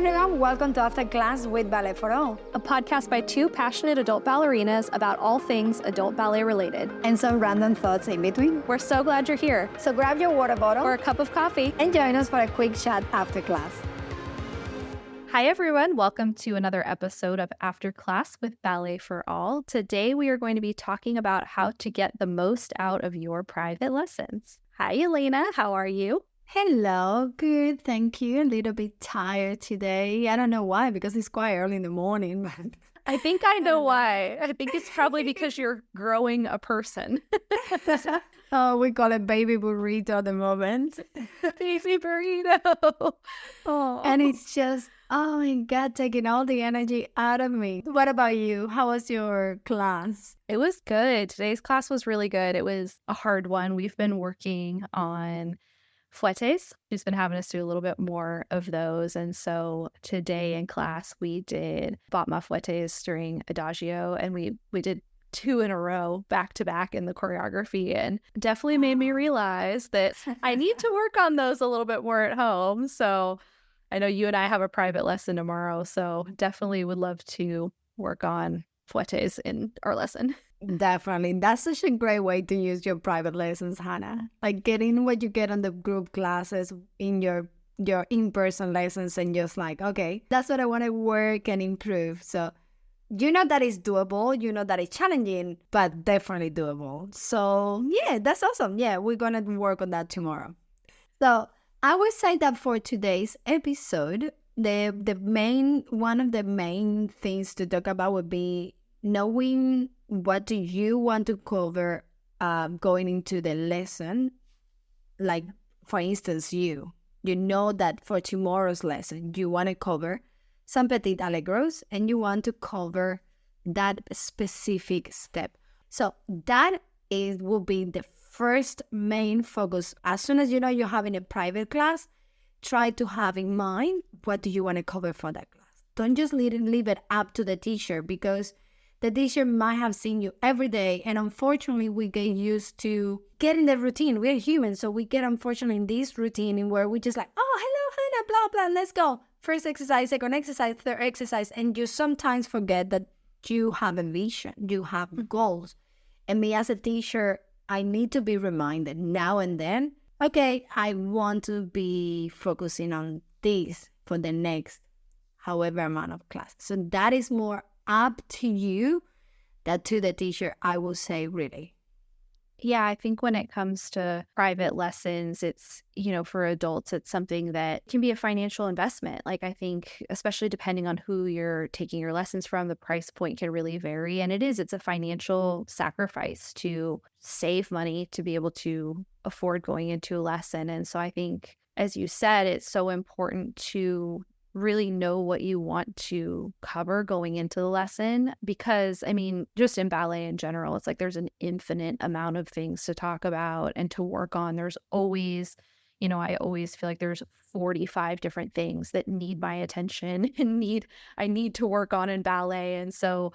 everyone, welcome to After Class with Ballet for All, a podcast by two passionate adult ballerinas about all things adult ballet related. and some random thoughts in between. We're so glad you're here. So grab your water bottle Or a cup of coffee. and join us for a quick chat after class. Hi, everyone. Welcome to another episode of After Class with Ballet for All. Today, we are going to be talking about how to get the most out of your private lessons. Hi, Elena. How are you? Hello, good, thank you. A little bit tired today. I don't know why, because it's quite early in the morning, but I think I know why. I think it's probably because you're growing a person. oh, we call it baby burrito at the moment. Baby burrito. Oh. And it's just, oh my God, taking all the energy out of me. What about you? How was your class? It was good. Today's class was really good. It was a hard one. We've been working on fouettes. She's been having us do a little bit more of those. And so today in class, we did Batma fouettes during Adagio, and we did 2 in a row back to back in the choreography, and definitely made me realize that I need to work on those a little bit more at home. So I know you and I have a private lesson tomorrow, so definitely would love to work on fouettes in our lesson. Definitely. That's such a great way to use your private lessons, Hannah. Like getting what you get on the group classes in your in-person lessons and just like, okay, that's what I want to work and improve. So you know that it's doable, you know that it's challenging, but definitely doable. So yeah, that's awesome. Yeah, we're going to work on that tomorrow. So I would say that for today's episode, one of the main things to talk about would be knowing what do you want to cover going into the lesson. Like, for instance, you know that for tomorrow's lesson, you want to cover some petit allegros and you want to cover that specific step. So that will be the first main focus. As soon as you know you're having a private class, try to have in mind what do you want to cover for that class. Don't just leave it up to the teacher, because the teacher might have seen you every day, and unfortunately, we get used to getting the routine. We're human, so we get, unfortunately, in this routine in where we just like, oh, hello, Hannah, blah, blah, let's go. First exercise, second exercise, third exercise, and you sometimes forget that you have a vision, you have goals. And me as a teacher, I need to be reminded now and then, okay, I want to be focusing on this for the next however amount of class. So that is more up to you than to the teacher, I will say, really. Yeah, I think when it comes to private lessons, it's, for adults, it's something that can be a financial investment. Like, I think, especially depending on who you're taking your lessons from, the price point can really vary. And it's a financial sacrifice to save money to be able to afford going into a lesson. And so I think, as you said, it's so important to really know what you want to cover going into the lesson, because just in ballet in general, it's like there's an infinite amount of things to talk about and to work on. There's always, I always feel like there's 45 different things that need my attention and I need to work on in ballet. And so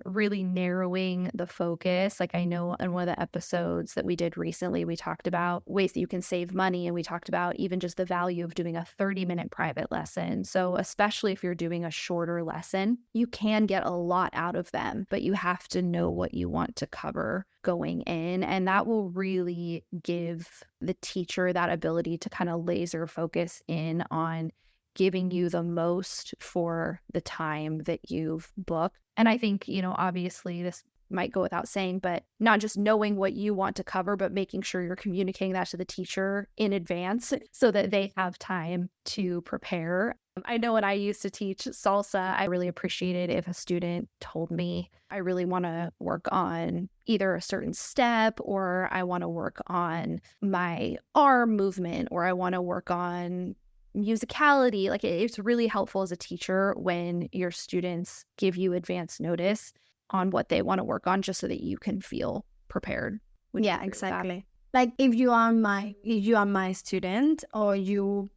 really narrowing the focus. Like, I know in one of the episodes that we did recently, we talked about ways that you can save money, and we talked about even just the value of doing a 30-minute private lesson. So especially if you're doing a shorter lesson, you can get a lot out of them, but you have to know what you want to cover going in, and that will really give the teacher that ability to kind of laser focus in on giving you the most for the time that you've booked. And I think, obviously this might go without saying, but not just knowing what you want to cover, but making sure you're communicating that to the teacher in advance so that they have time to prepare. I know when I used to teach salsa, I really appreciated if a student told me, I really want to work on either a certain step, or I want to work on my arm movement, or I want to work on musicality. Like, it's really helpful as a teacher when your students give you advance notice on what they want to work on, just so that you can feel prepared. Yeah, exactly. Like, if you are my student, or you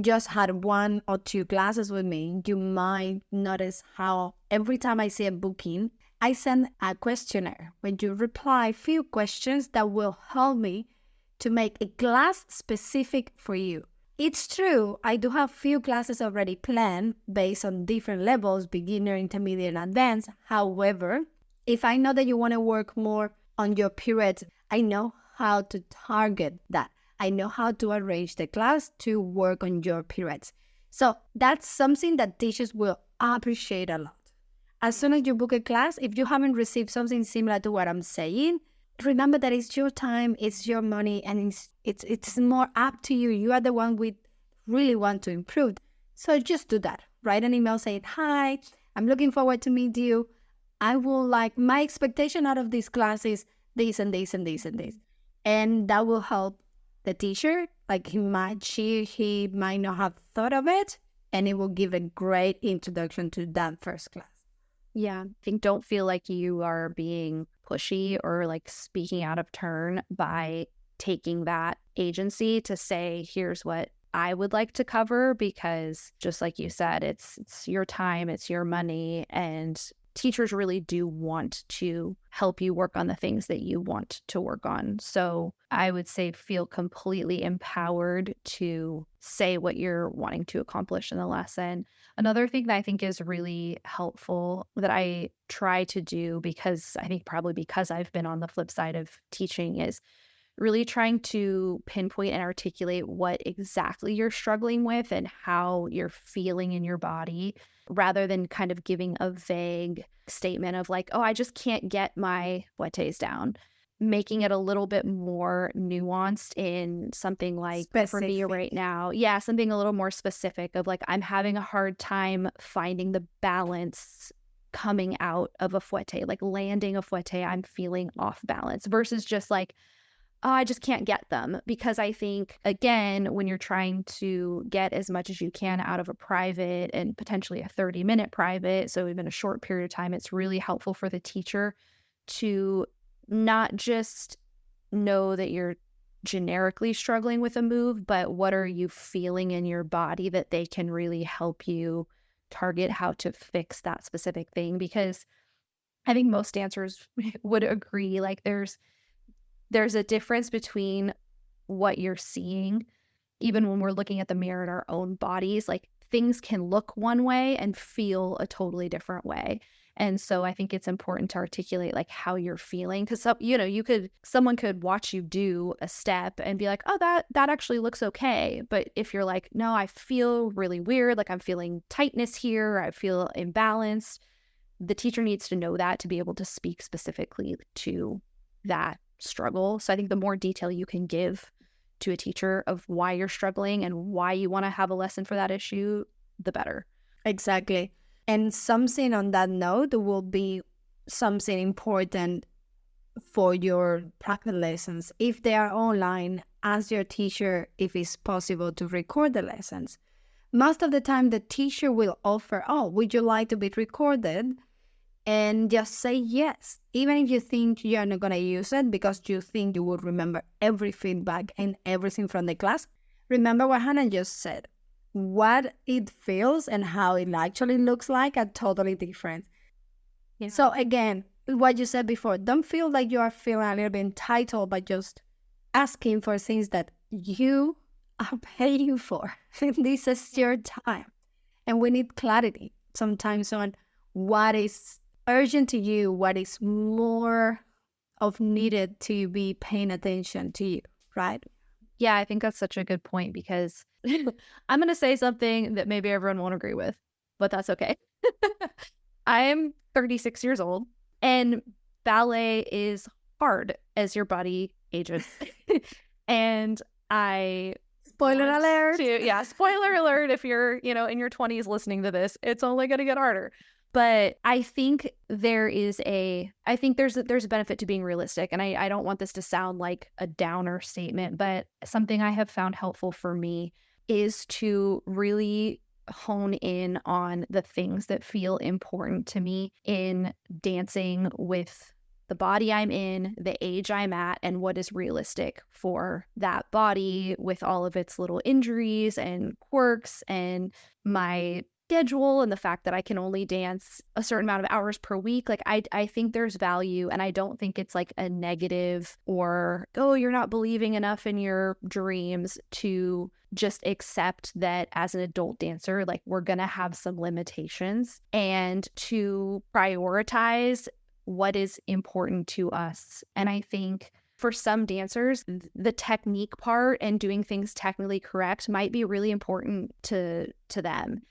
just had 1 or 2 classes with me, you might notice how every time I see a booking, I send a questionnaire where you reply a few questions that will help me to make a class specific for you. It's true. I do have few classes already planned based on different levels, beginner, intermediate, and advanced. However, if I know that you want to work more on your periods, I know how to target that. I know how to arrange the class to work on your periods. So that's something that teachers will appreciate a lot. As soon as you book a class, if you haven't received something similar to what I'm saying, remember that it's your time, it's your money, and it's more up to you. You are the one we really want to improve. So just do that. Write an email saying, hi, I'm looking forward to meet you. I will like, my expectation out of this class is this and this and this and this. And that will help the teacher. Like he might not have thought of it, and it will give a great introduction to that first class. Yeah, I think don't feel like you are being pushy or like speaking out of turn by taking that agency to say, here's what I would like to cover, because just like you said, it's your time, it's your money, and teachers really do want to help you work on the things that you want to work on. So I would say feel completely empowered to say what you're wanting to accomplish in the lesson. Another thing that I think is really helpful that I try to do, because I think probably because I've been on the flip side of teaching, is really trying to pinpoint and articulate what exactly you're struggling with and how you're feeling in your body, rather than kind of giving a vague statement of like, oh, I just can't get my fouettes down. Making it a little bit more nuanced in something like, Specific. For me right now, something a little more specific of like, I'm having a hard time finding the balance coming out of a fouette, like landing a fouette, I'm feeling off balance, versus just like, oh, I just can't get them. Because I think, again, when you're trying to get as much as you can out of a private and potentially a 30-minute private, so even a short period of time, it's really helpful for the teacher to not just know that you're generically struggling with a move, but what are you feeling in your body that they can really help you target how to fix that specific thing. Because I think most dancers would agree, like there's a difference between what you're seeing, even when we're looking at the mirror in our own bodies. Like things can look one way and feel a totally different way. And so I think it's important to articulate like how you're feeling, because someone could watch you do a step and be like, oh, that actually looks okay. But if you're like, no, I feel really weird, like I'm feeling tightness here, I feel imbalanced, the teacher needs to know that to be able to speak specifically to that struggle. So I think the more detail you can give to a teacher of why you're struggling and why you want to have a lesson for that issue, the better. Exactly. And something on that note will be something important for your private lessons. If they are online, ask your teacher if it's possible to record the lessons. Most of the time, the teacher will offer, oh, would you like to be recorded? And just say yes, even if you think you're not going to use it because you think you would remember every feedback and everything from the class. Remember what Hannah just said. What it feels and how it actually looks like are totally different. Yeah. So again, what you said before, don't feel like you are feeling a little bit entitled by just asking for things that you are paying for. This is your time. And we need clarity sometimes on what is urgent to you, what is more of needed to be paying attention to you, right? Yeah, I think that's such a good point, because I'm going to say something that maybe everyone won't agree with, but that's okay. I am 36 years old, and ballet is hard as your body ages. And spoiler alert. Spoiler alert if you're, in your 20s listening to this, it's only going to get harder. But I think there's a benefit to being realistic. And I don't want this to sound like a downer statement, but something I have found helpful for me is to really hone in on the things that feel important to me in dancing with the body I'm in, the age I'm at, and what is realistic for that body with all of its little injuries and quirks and my schedule and the fact that I can only dance a certain amount of hours per week. Like I think there's value, and I don't think it's like a negative or, oh, you're not believing enough in your dreams, to just accept that as an adult dancer, like we're going to have some limitations, and to prioritize what is important to us. And I think for some dancers, the technique part and doing things technically correct might be really important to them.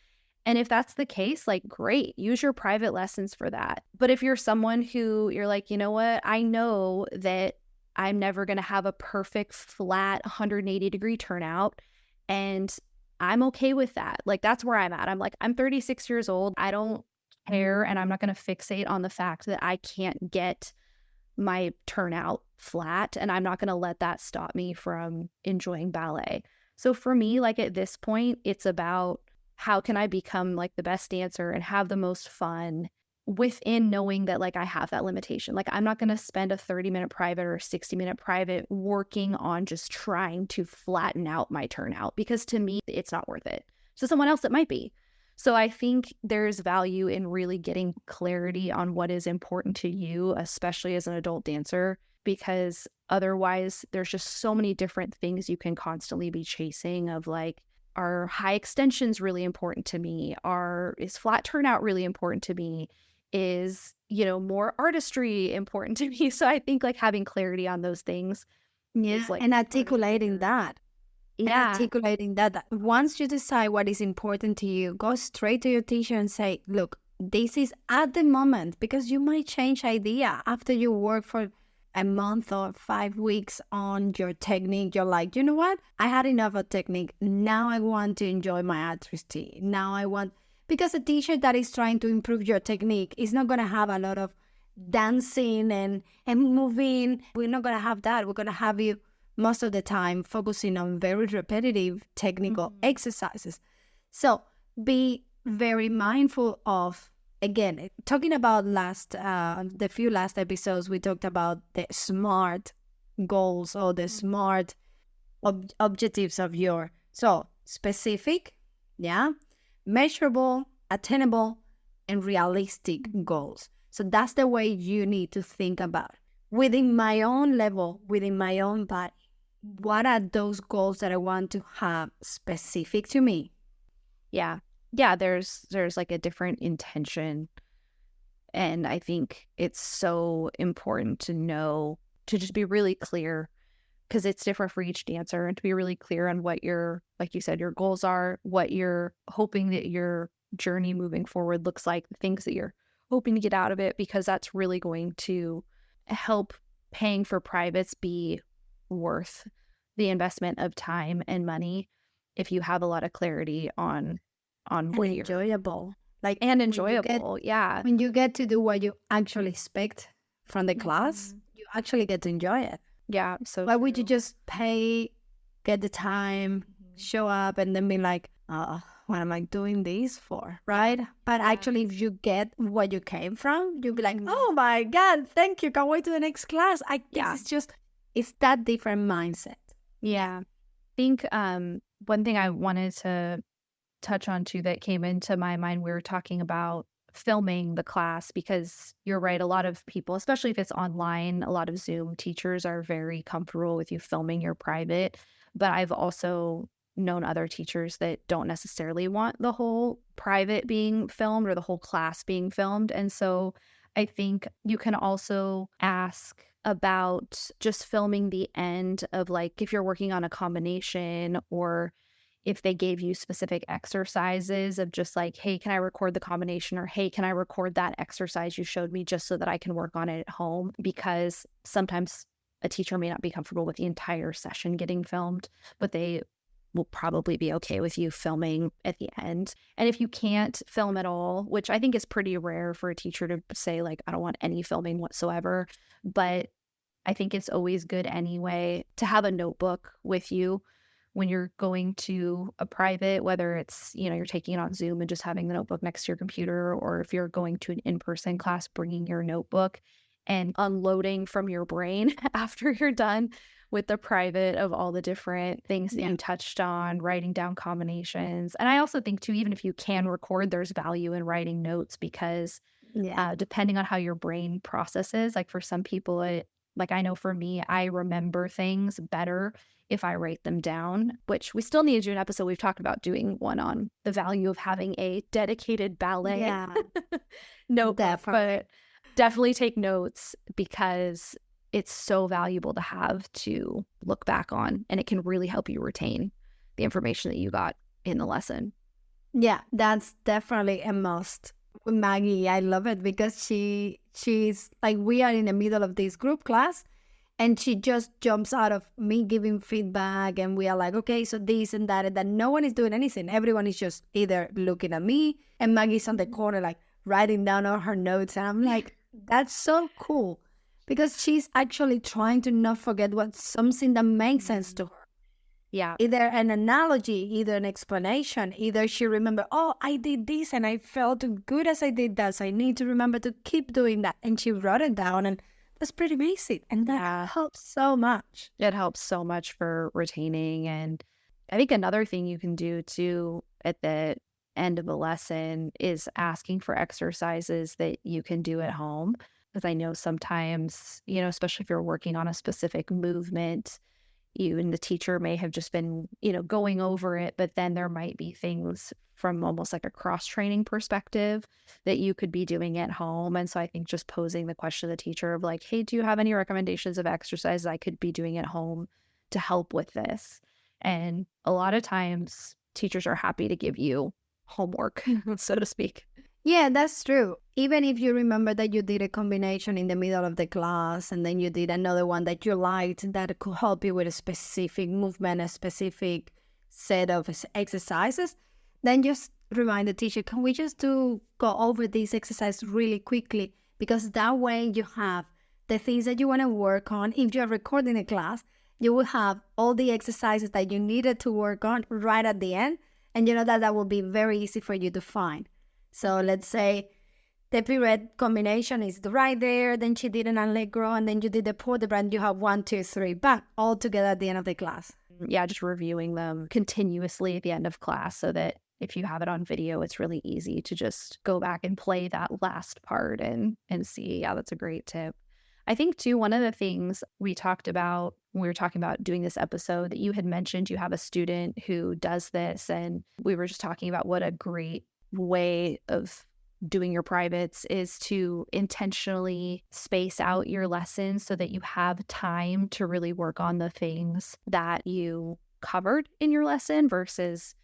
And if that's the case, like, great, use your private lessons for that. But if you're someone who you're like, you know what, I know that I'm never going to have a perfect flat 180-degree turnout, and I'm okay with that. Like, that's where I'm at. I'm like, I'm 36 years old. I don't care. And I'm not going to fixate on the fact that I can't get my turnout flat. And I'm not going to let that stop me from enjoying ballet. So for me, like at this point, it's about, how can I become like the best dancer and have the most fun within knowing that like I have that limitation. Like, I'm not going to spend a 30-minute private or a 60-minute private working on just trying to flatten out my turnout, because to me, it's not worth it. To someone else, it might be. So I think there's value in really getting clarity on what is important to you, especially as an adult dancer, because otherwise there's just so many different things you can constantly be chasing of like, are high extensions really important to me? Is flat turnout really important to me? Is, more artistry important to me? So I think like having clarity on those things is like, and articulating that. And yeah, articulating that once you decide what is important to you, go straight to your teacher and say, look, this is at the moment, because you might change idea after you work for a month or 5 weeks on your technique. You're like, you know what? I had enough of technique. Now I want to enjoy my artistry. Because a teacher that is trying to improve your technique is not going to have a lot of dancing and moving. We're not going to have that. We're going to have you most of the time focusing on very repetitive technical exercises. So be very mindful of, again, talking about the few last episodes, we talked about the SMART goals, or the SMART objectives of so specific, measurable, attainable, and realistic goals. So that's the way you need to think about it. Within my own level, within my own body, what are those goals that I want to have specific to me? Yeah. There's like a different intention. And I think it's so important to know, to just be really clear, because it's different for each dancer, and to be really clear on what your, like you said, your goals are, what you're hoping that your journey moving forward looks like, the things that you're hoping to get out of it, because that's really going to help paying for privates be worth the investment of time and money if you have a lot of clarity on what you're enjoyable. And enjoyable. When you get to do what you actually expect from the class, you actually get to enjoy it. Yeah. So why would you just pay, get the time, show up, and then be like, what am I doing this for? Right? But actually, if you get what you came from, you'll be like, oh my God, thank you. Can't wait to the next class. It's that different mindset. Yeah. I think one thing I wanted to touch on too that came into my mind, we were talking about filming the class, because you're right, a lot of people, especially if it's online, a lot of Zoom teachers are very comfortable with you filming your private. But I've also known other teachers that don't necessarily want the whole private being filmed or the whole class being filmed. And so I think you can also ask about just filming the end of, like, if you're working on a combination, or if they gave you specific exercises of just like, hey, can I record the combination? Or hey, can I record that exercise you showed me just so that I can work on it at home? Because sometimes a teacher may not be comfortable with the entire session getting filmed, but they will probably be okay with you filming at the end. And if you can't film at all, which I think is pretty rare for a teacher to say, like, I don't want any filming whatsoever, but I think it's always good anyway to have a notebook with you when you're going to a private, whether it's, you're taking it on Zoom and just having the notebook next to your computer, or if you're going to an in-person class, bringing your notebook and unloading from your brain after you're done with the private of all the different things that you touched on, writing down combinations. And I also think too, even if you can record, there's value in writing notes because Yeah. depending on how your brain processes, like for some people, like I know for me, I remember things better if I write them down, which we still need to do an episode. We've talked about doing one on the value of having a dedicated ballet Yeah. notebook, Definitely. but definitely take notes because it's so valuable to have to look back on, and it can really help you retain the information that you got in the lesson. Yeah, that's definitely a must. With Maggie, I love it because she's like, we are in the middle of this group class and she just jumps out of me giving feedback and we are like, okay, so this and that no one is doing anything. Everyone is just either looking at me and Maggie's on the corner like writing down all her notes, and I'm like, that's so cool because she's actually trying to not forget what's something that makes sense to her. Yeah. Either an analogy, either an explanation, either she remember, oh, I did this and I felt good as I did that, so I need to remember to keep doing that. And she wrote it down, and that's pretty basic. And that helps so much. It helps so much for retaining. And I think another thing you can do too at the end of a lesson is asking for exercises that you can do at home. Because I know sometimes, especially if you're working on a specific movement, you and the teacher may have just been, going over it, but then there might be things from almost like a cross-training perspective that you could be doing at home. And so I think just posing the question to the teacher of like, hey, do you have any recommendations of exercises I could be doing at home to help with this? And a lot of times teachers are happy to give you homework, so to speak. Yeah, that's true. Even if you remember that you did a combination in the middle of the class and then you did another one that you liked that could help you with a specific movement, a specific set of exercises, then just remind the teacher, can we just go over this exercise really quickly? Because that way you have the things that you want to work on. If you're recording a class, you will have all the exercises that you needed to work on right at the end. And you know that will be very easy for you to find. So let's say the pirouette combination is right there, then she did an allegro, and then you did the port de bras, you have 1, 2, 3, back, all together at the end of the class. Yeah, just reviewing them continuously at the end of class so that if you have it on video, it's really easy to just go back and play that last part and see. Yeah, that's a great tip. I think too, one of the things we talked about when we were talking about doing this episode that you had mentioned, you have a student who does this, and we were just talking about what a great way of doing your privates is to intentionally space out your lessons so that you have time to really work on the things that you covered in your lesson versus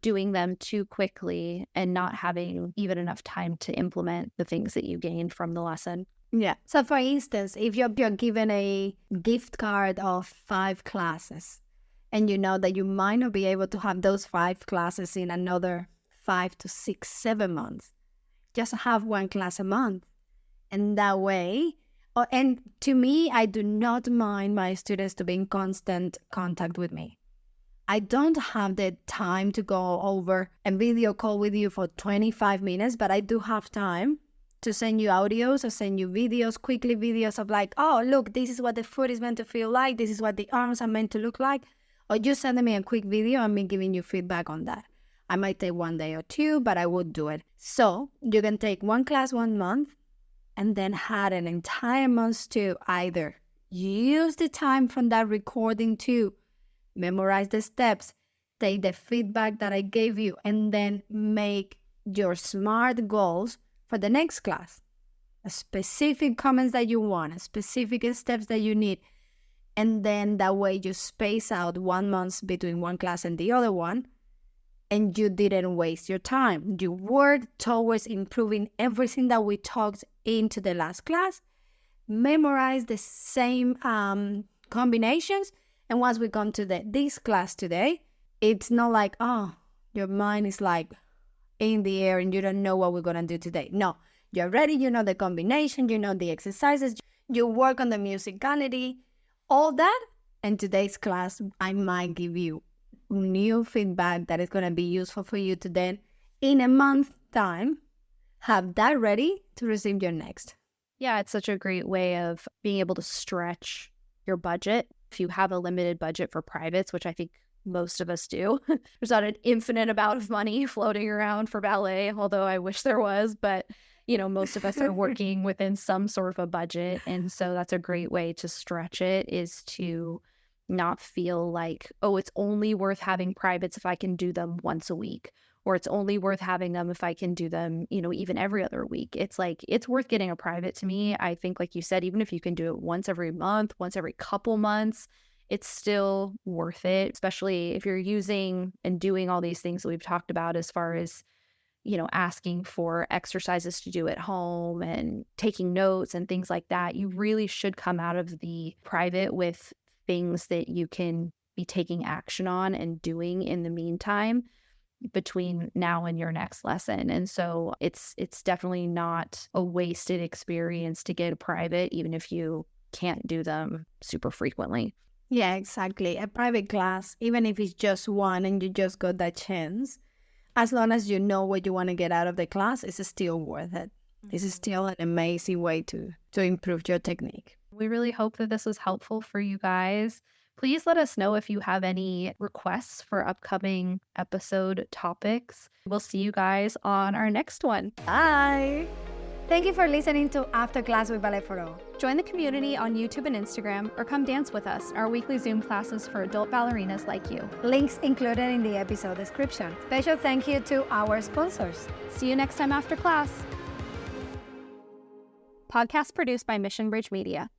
doing them too quickly and not having even enough time to implement the things that you gained from the lesson. Yeah. So for instance, if you're given a gift card of 5 classes and you know that you might not be able to have those 5 classes in another 5 to 6, 7 months, just have 1 class a month. And that way, and to me, I do not mind my students to be in constant contact with me. I don't have the time to go over a video call with you for 25 minutes, but I do have time to send you audios or send you videos, quickly videos of like, oh, look, this is what the foot is meant to feel like. This is what the arms are meant to look like. Or just send me a quick video and me giving you feedback on that. I might take 1 day or 2, but I would do it. So you can take 1 class 1 month and then had an entire month to either use the time from that recording to memorize the steps, take the feedback that I gave you, and then make your SMART goals for the next class. A specific comments that you want, specific steps that you need. And then that way you space out 1 month between one class and the other one. And you didn't waste your time. You worked towards improving everything that we talked into the last class, memorize the same combinations, and once we come to this class today, it's not like, oh, your mind is like in the air and you don't know what we're going to do today. No, you're ready, you know the combination, you know the exercises, you work on the musicality, all that. And today's class, I might give you new feedback that is going to be useful for you to then, in a month time, have that ready to receive your next. Yeah, it's such a great way of being able to stretch your budget If you have a limited budget for privates, which I think most of us do, there's not an infinite amount of money floating around for ballet, although I wish there was, but most of us are working within some sort of a budget. And so that's a great way to stretch it, is to not feel like, oh, it's only worth having privates if I can do them once a week, or it's only worth having them if I can do them, even every other week. It's like, it's worth getting a private to me. I think, like you said, even if you can do it once every month, once every couple months, it's still worth it, especially if you're using and doing all these things that we've talked about as far as, asking for exercises to do at home and taking notes and things like that. You really should come out of the private with things that you can be taking action on and doing in the meantime between now and your next lesson. And so it's definitely not a wasted experience to get a private, even if you can't do them super frequently. Yeah, exactly. A private class, even if it's just one and you just got that chance, as long as you know what you want to get out of the class, it's still worth it. This is still an amazing way to improve your technique. We really hope that this was helpful for you guys. Please let us know if you have any requests for upcoming episode topics. We'll see you guys on our next one. Bye! Thank you for listening to After Class with Ballet for All. Join the community on YouTube and Instagram, or come dance with us, our weekly Zoom classes for adult ballerinas like you. Links included in the episode description. Special thank you to our sponsors. See you next time after class. Podcast produced by Mission Bridge Media.